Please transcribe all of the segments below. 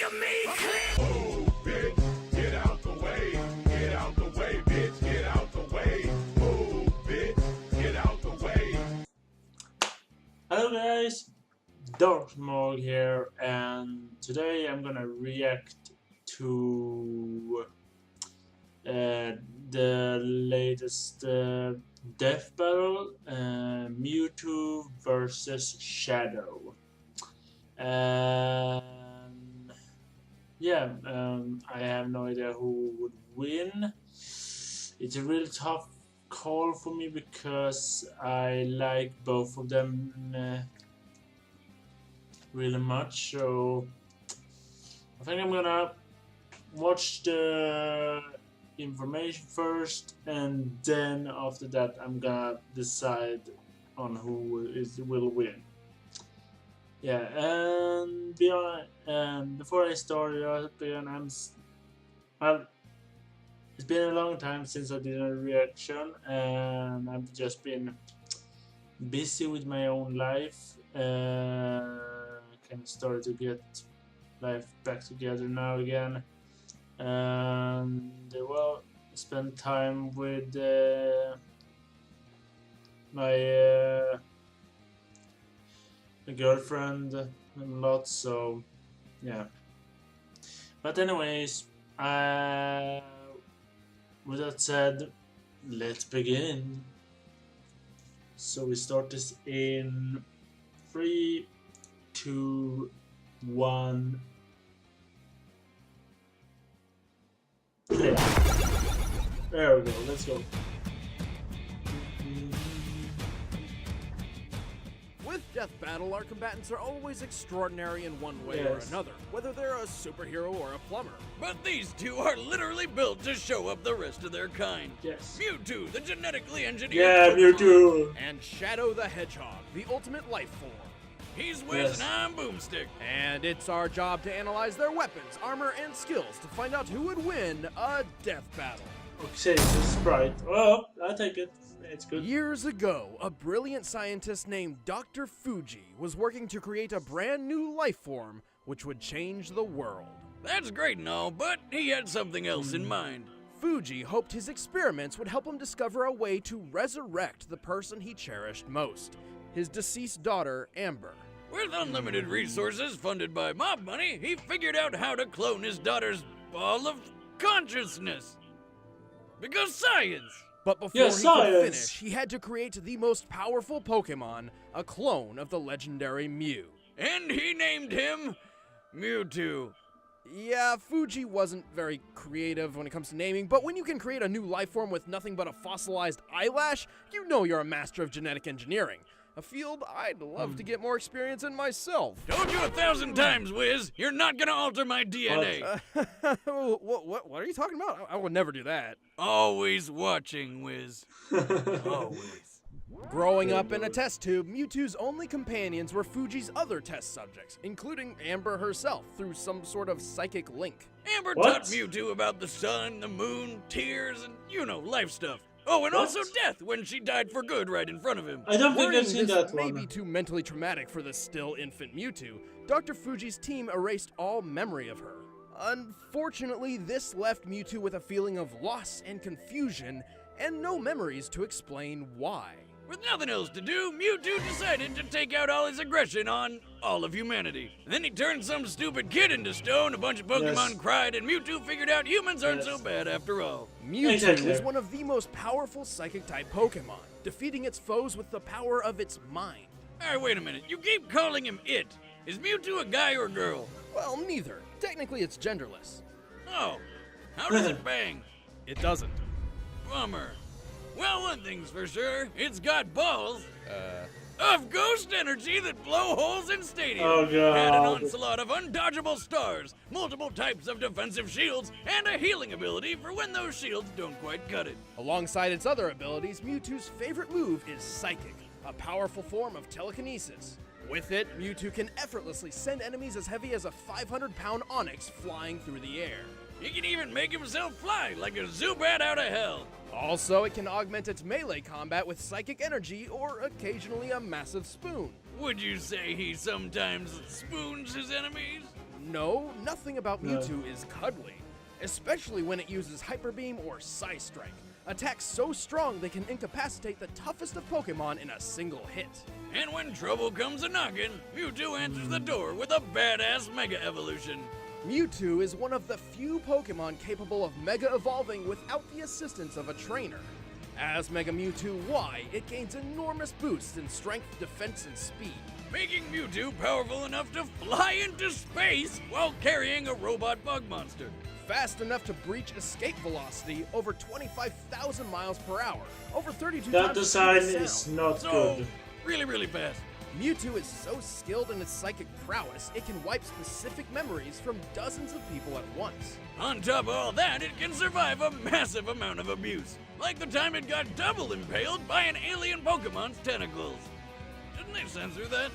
of me, click! Move, bitch, get out the way. Get out the way, bitch, get out the way. Move, bitch, get out the way. Hello guys, DarknessMohag here, and today I'm gonna react to the latest death battle, Mewtwo versus Shadow. And yeah, I have no idea who would win. It's a really tough call for me because I like both of them really much, so I think I'm gonna watch the information first, and then after that I'm gonna decide on who will win. Yeah, and before I start, it's been a long time since I did a reaction, and I've just been busy with my own life. Kind of started to get life back together now again, and well, spend time with my girlfriend a lot. So yeah. But anyways, with that said, let's begin. So we start this in 3, 2, 1. Play. There we go. Let's go. With Death Battle, our combatants are always extraordinary in one way or another, whether they're a superhero or a plumber. But these two are literally built to show up the rest of their kind. Yes. Mewtwo, the genetically engineered Yeah, Mewtwo. And Shadow the Hedgehog, the ultimate life form. He's Wiz and I'm Boomstick. And it's our job to analyze their weapons, armor, and skills to find out who would win a death battle. Okay, it's a sprite. Well, I'll take it. It's good. Years ago, a brilliant scientist named Dr. Fuji was working to create a brand new life form which would change the world. That's great and all, but he had something else in mind. Fuji hoped his experiments would help him discover a way to resurrect the person he cherished most, his deceased daughter, Amber. With unlimited resources funded by mob money, he figured out how to clone his daughter's ball of consciousness. Because science! But before he science. could finish, he had to create the most powerful Pokemon, a clone of the legendary Mew. And he named him Mewtwo. Yeah, Fuji wasn't very creative when it comes to naming, but when you can create a new life form with nothing but a fossilized eyelash, you know you're a master of genetic engineering. A field I'd love to get more experience in myself. Told you 1,000 times, Wiz, you're not gonna alter my DNA. What are you talking about? I would never do that. Always watching, Wiz. Always. Growing up in a test tube, Mewtwo's only companions were Fuji's other test subjects, including Amber herself, through some sort of psychic link. Amber taught Mewtwo about the sun, the moon, tears, and, life stuff. Oh, and also death when she died for good right in front of him. I don't think I've seen that may one. be too mentally traumatic for the still infant Mewtwo. Dr. Fuji's team erased all memory of her. Unfortunately, this left Mewtwo with a feeling of loss and confusion, and no memories to explain why. With nothing else to do, Mewtwo decided to take out all his aggression on all of humanity. Then he turned some stupid kid into stone, a bunch of Pokemon cried, and Mewtwo figured out humans aren't so bad after all. Mewtwo is one of the most powerful Psychic-type Pokemon, defeating its foes with the power of its mind. Alright, wait a minute. You keep calling him it. Is Mewtwo a guy or girl? Well, neither. Technically, it's genderless. Oh. How does it bang? It doesn't. Bummer. Well, one thing's for sure, it's got balls of ghost energy that blow holes in stadiums. Oh, God. And an onslaught of undodgeable stars, multiple types of defensive shields, and a healing ability for when those shields don't quite cut it. Alongside its other abilities, Mewtwo's favorite move is Psychic, a powerful form of telekinesis. With it, Mewtwo can effortlessly send enemies as heavy as a 500-pound Onix flying through the air. He can even make himself fly like a Zubat out of hell. Also, it can augment its melee combat with psychic energy or occasionally a massive spoon. Would you say he sometimes spoons his enemies? No, nothing about Mewtwo is cuddly, especially when it uses Hyper Beam or Psy Strike, attacks so strong they can incapacitate the toughest of Pokemon in a single hit. And when trouble comes a-knockin', Mewtwo answers the door with a badass Mega Evolution. Mewtwo is one of the few Pokemon capable of Mega Evolving without the assistance of a trainer. As Mega Mewtwo Y, it gains enormous boosts in strength, defense, and speed, making Mewtwo powerful enough to fly into space while carrying a robot bug monster. Fast enough to breach escape velocity over 25,000 miles per hour, over 32 That times the design speed of is sound. not So, good. really fast. Mewtwo is so skilled in its psychic prowess, it can wipe specific memories from dozens of people at once. On top of all that, it can survive a massive amount of abuse, like the time it got double impaled by an alien Pokemon's tentacles. Didn't they censor that?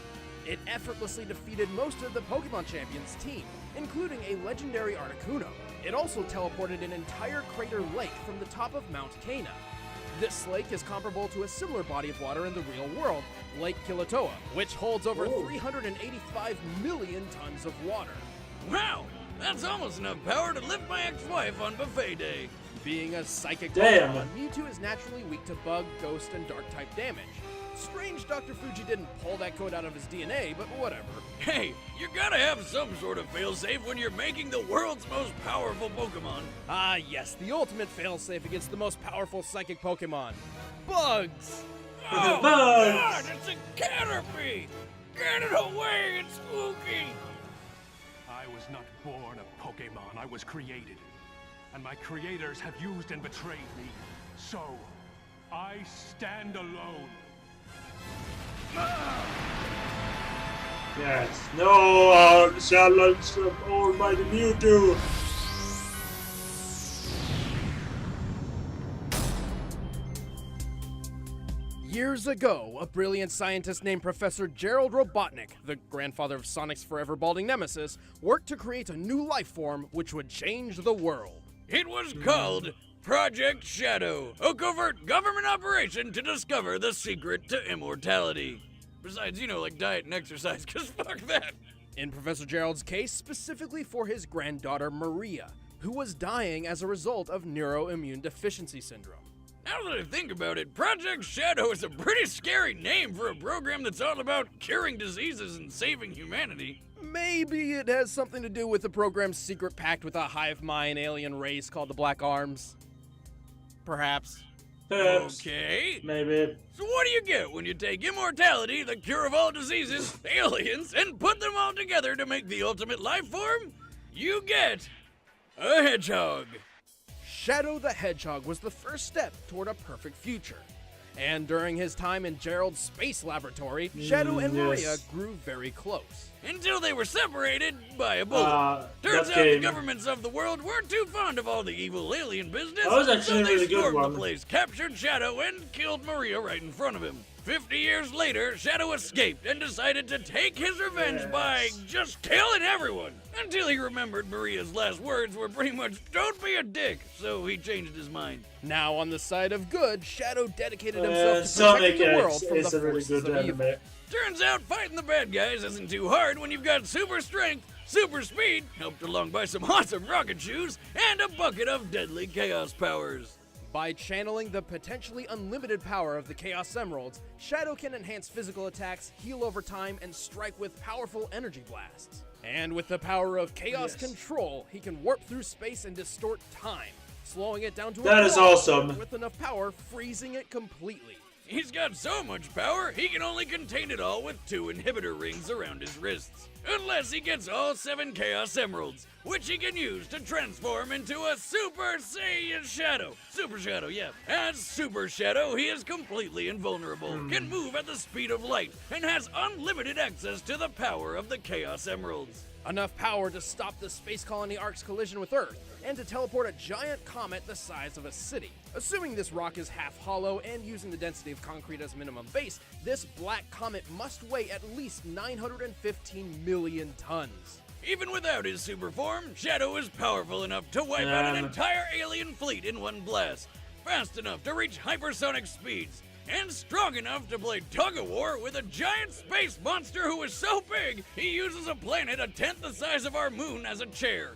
It effortlessly defeated most of the Pokemon Champions team, including a legendary Articuno. It also teleported an entire crater lake from the top of Mount Cana. This lake is comparable to a similar body of water in the real world, Lake Kilauea, which holds over 385 million tons of water. Wow, that's almost enough power to lift my ex-wife on buffet day. Being a psychic Damn. Pokemon, Mewtwo is naturally weak to bug, ghost, and dark-type damage. Strange Dr. Fuji didn't pull that code out of his DNA, but whatever. Hey, you gotta have some sort of failsafe when you're making the world's most powerful Pokemon. Ah yes, the ultimate failsafe against the most powerful psychic Pokemon. Bugs! Oh, Bugs! God, it's a Caterpie! Get it away, it's spooky! I was not born a Pokemon, I was created. And my creators have used and betrayed me. So, I stand alone. Yes. No challenge from Almighty Mewtwo. Years ago, a brilliant scientist named Professor Gerald Robotnik, the grandfather of Sonic's forever balding nemesis, worked to create a new life form which would change the world. It was called Project Shadow, a covert government operation to discover the secret to immortality. Besides, like diet and exercise, cause fuck that. In Professor Gerald's case, specifically for his granddaughter Maria, who was dying as a result of neuroimmune deficiency syndrome. Now that I think about it, Project Shadow is a pretty scary name for a program that's all about curing diseases and saving humanity. Maybe it has something to do with the program's secret pact with a hive mind alien race called the Black Arms. Perhaps. Perhaps. Okay. Maybe. So what do you get when you take immortality, the cure of all diseases, aliens, and put them all together to make the ultimate life form? You get a hedgehog. Shadow the Hedgehog was the first step toward a perfect future. And during his time in Gerald's space laboratory, Shadow and Maria grew very close. Until they were separated by a bullet. Turns out the governments of the world weren't too fond of all the evil alien business, That was actually so a they really good stormed one. the place, captured Shadow, and killed Maria right in front of him. 50 years later, Shadow escaped and decided to take his revenge by just killing everyone. Until he remembered Maria's last words were pretty much, "Don't be a dick," so he changed his mind. Now on the side of good, Shadow dedicated himself to Sonic protecting the world X from is the a really forces good of evil. anime. Turns out fighting the bad guys isn't too hard when you've got super strength, super speed, helped along by some awesome rocket shoes, and a bucket of deadly chaos powers. By channeling the potentially unlimited power of the Chaos Emeralds, Shadow can enhance physical attacks, heal over time, and strike with powerful energy blasts. And with the power of Chaos Control, he can warp through space and distort time, slowing it down to That a is crawl, awesome. with enough power, freezing it completely. He's got so much power, he can only contain it all with 2 inhibitor rings around his wrists. Unless he gets all 7 Chaos Emeralds, which he can use to transform into a Super Saiyan Shadow. Super Shadow, yeah. As Super Shadow, he is completely invulnerable, can move at the speed of light, and has unlimited access to the power of the Chaos Emeralds. Enough power to stop the space colony Ark's collision with Earth, and to teleport a giant comet the size of a city. Assuming this rock is half hollow and using the density of concrete as minimum base, this black comet must weigh at least 915 million tons. Even without his super form, Shadow is powerful enough to wipe out an entire alien fleet in one blast, fast enough to reach hypersonic speeds, and strong enough to play tug-of-war with a giant space monster who is so big he uses a planet a tenth the size of our moon as a chair.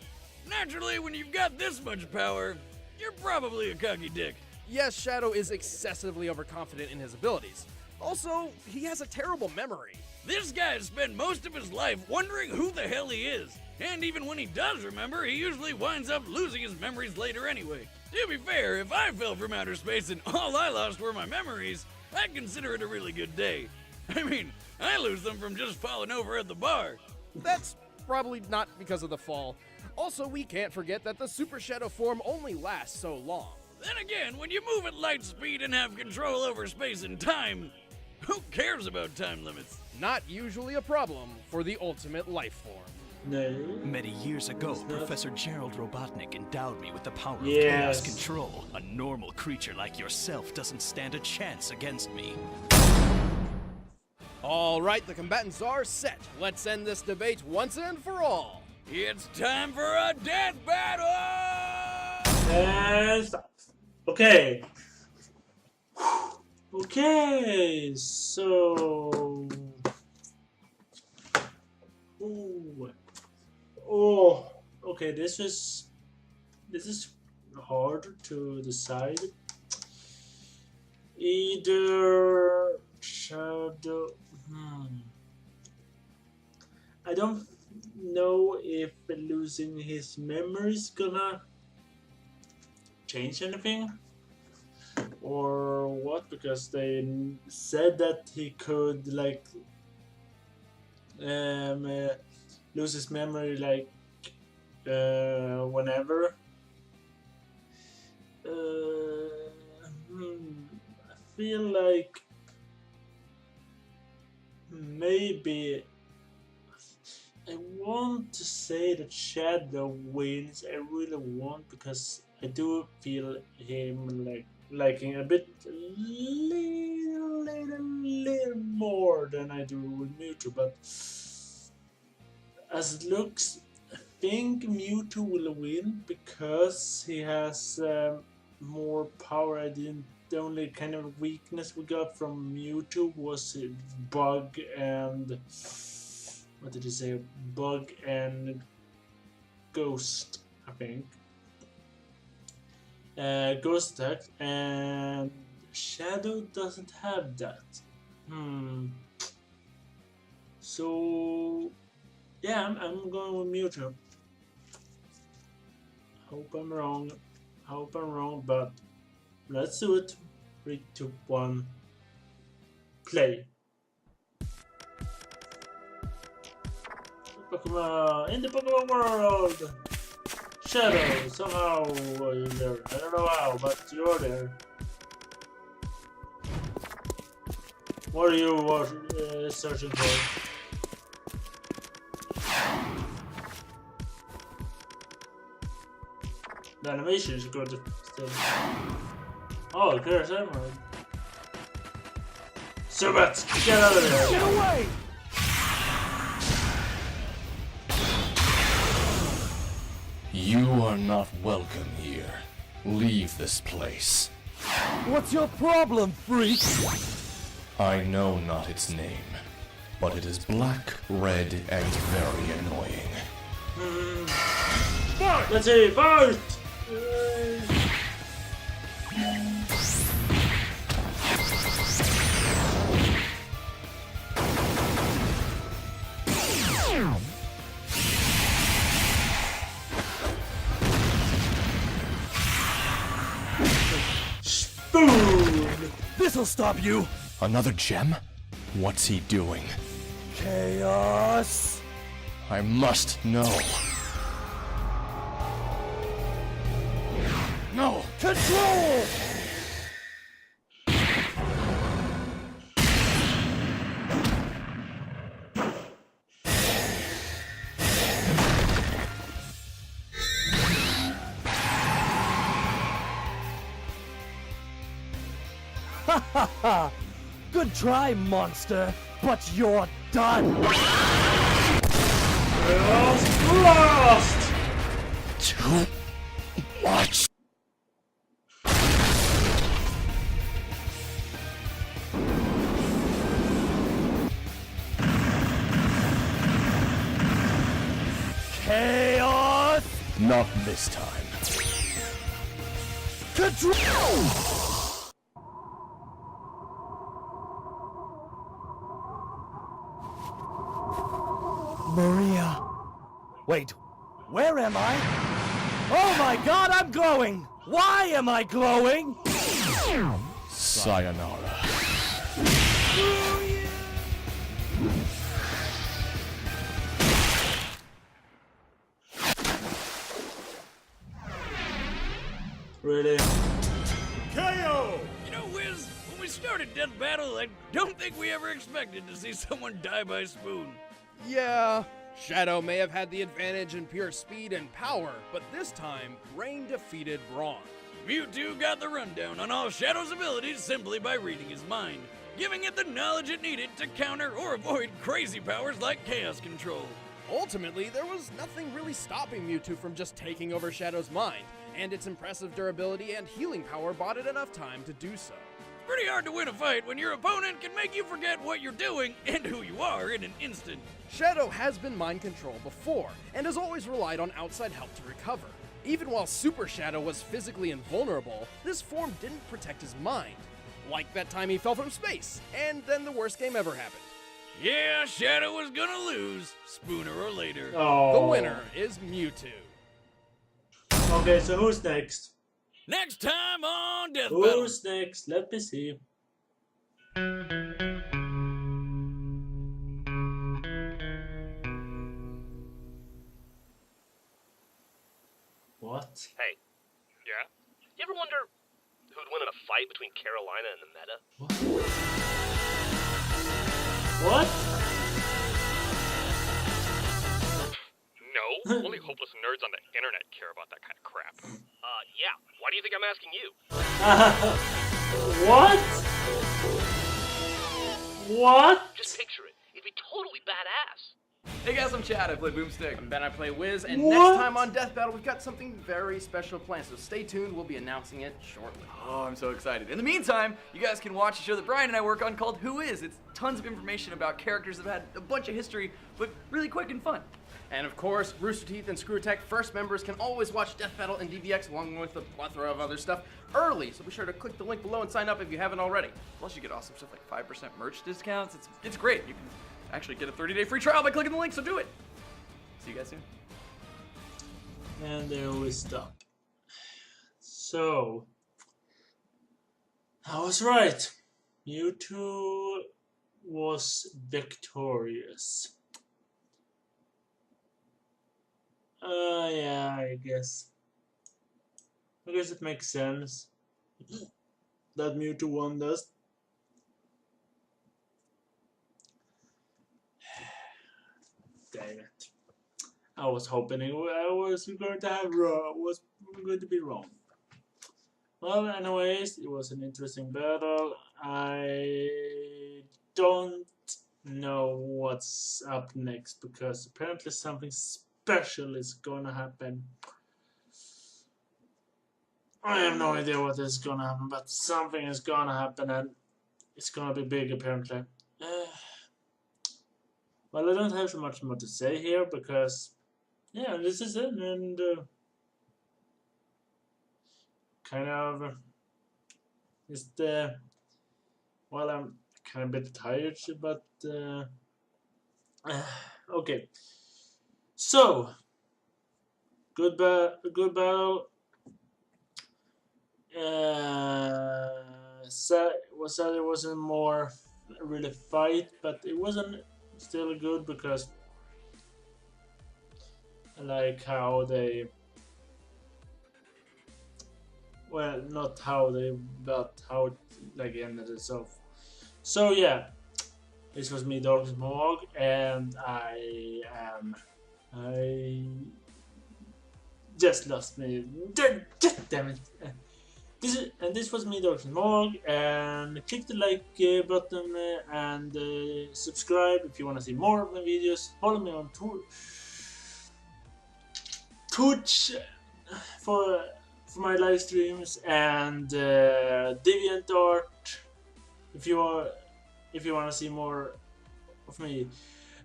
Naturally, when you've got this much power, you're probably a cocky dick. Yes, Shadow is excessively overconfident in his abilities. Also, he has a terrible memory. This guy has spent most of his life wondering who the hell he is. And even when he does remember, he usually winds up losing his memories later anyway. To be fair, if I fell from outer space and all I lost were my memories, I'd consider it a really good day. I mean, I lose them from just falling over at the bar. That's probably not because of the fall. Also, we can't forget that the Super Shadow form only lasts so long. Then again, when you move at light speed and have control over space and time, who cares about time limits? Not usually a problem for the ultimate life form. No. Many years ago, Professor Gerald Robotnik endowed me with the power of Yes. chaos control. A normal creature like yourself doesn't stand a chance against me. All right, the combatants are set. Let's end this debate once and for all. It's time for a death battle! And stop. Okay. Okay, so. Ooh. Oh, okay. This is hard to decide. Either Shadow. I don't know if losing his memory is gonna change anything or what, because they said that he could like lose his memory like whenever. I feel like maybe I want to say that Shadow wins. I really want, because I do feel him liking a bit, little more than I do with Mewtwo. But as it looks, I think Mewtwo will win because he has more power. The only kind of weakness we got from Mewtwo was bug and. What did he say? Bug and ghost, I think. Ghost attack, and Shadow doesn't have that. So yeah, I'm going with Mewtwo. Hope I'm wrong, but let's do it. 3, 2, 1, play. Pokemon in the Pokemon world. Shadow, somehow you're there. I don't know how, but you're there. What are you searching for? The animation is good still. Oh, there's Emerald. Subat, get out of there! Get away! You are not welcome here. Leave this place. What's your problem, freak? I know not its name, but it is black, red, and very annoying. Fight! Let's see, fight! Spoon! This'll stop you! Another gem? What's he doing? Chaos! I must know. No! Control! Ha! Good try, monster, but you're done! Lost! Too much. Not this time. Control! Maria. Wait, where am I? Oh my god, I'm glowing! Why am I glowing? Sayonara. Really? KO! You know, Wiz, when we started Death Battle, I don't think we ever expected to see someone die by spoon. Yeah, Shadow may have had the advantage in pure speed and power, but this time, Rain defeated Brawn. Mewtwo got the rundown on all Shadow's abilities simply by reading his mind, giving it the knowledge it needed to counter or avoid crazy powers like Chaos Control. Ultimately, there was nothing really stopping Mewtwo from just taking over Shadow's mind, and its impressive durability and healing power bought it enough time to do so. Pretty hard to win a fight when your opponent can make you forget what you're doing and who you are in an instant. Shadow has been mind controlled before, and has always relied on outside help to recover. Even while Super Shadow was physically invulnerable, this form didn't protect his mind. Like that time he fell from space, and then the worst game ever happened. Yeah, Shadow was gonna lose, sooner or later. Oh. The winner is Mewtwo. Okay, so who's next? Next time on Death Battle. Who's next? Let me see. What? Hey, yeah? You ever wonder who'd win in a fight between Carolina and the Meta? What? No, only hopeless nerds on the internet care about that kind of crap. Yeah, why do you think I'm asking you? What? What? Just picture it. It'd be totally badass. Hey guys, I'm Chad, I play Boomstick. And then I play Wiz, and What? next time on Death Battle, we've got something very special planned, so stay tuned, we'll be announcing it shortly. Oh, I'm so excited. In the meantime, you guys can watch a show that Brian and I work on called Who Is? It's tons of information about characters that have had a bunch of history, but really quick and fun. And of course, Rooster Teeth and Screw Attack First members can always watch Death Battle and DVX along with a plethora of other stuff early, so be sure to click the link below and sign up if you haven't already. Plus you get awesome stuff like 5% merch discounts. It's great. You can actually get a 30-day free trial by clicking the link, so do it. See you guys soon. And they always stop. So, I was right. Mewtwo was victorious. Yeah, I guess. I guess it makes sense that Mewtwo won this. Damn it. I was hoping I was going to be wrong. Well, anyways, it was an interesting battle. I don't know what's up next because apparently something special is gonna happen. I have no idea what is gonna happen, but something is gonna happen and it's gonna be big apparently. Well, I don't have so much more to say here because, yeah, this is it, and kind of, it's the, well, I'm kind of a bit tired, but, okay. So, good battle. Sad it wasn't more really fight, but it wasn't still good because I like how they, well, not how they, but how it like ended itself. So yeah, this was me, DarknessMohag, and I just lost me. Damn it. This was me, DarknessMohag, and click the like button and subscribe if you want to see more of my videos. Follow me on Twitch for my live streams, and DeviantArt if you want to see more of me.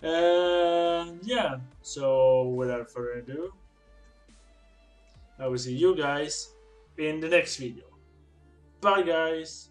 Yeah, so without further ado, I will see you guys in the next video. Bye guys!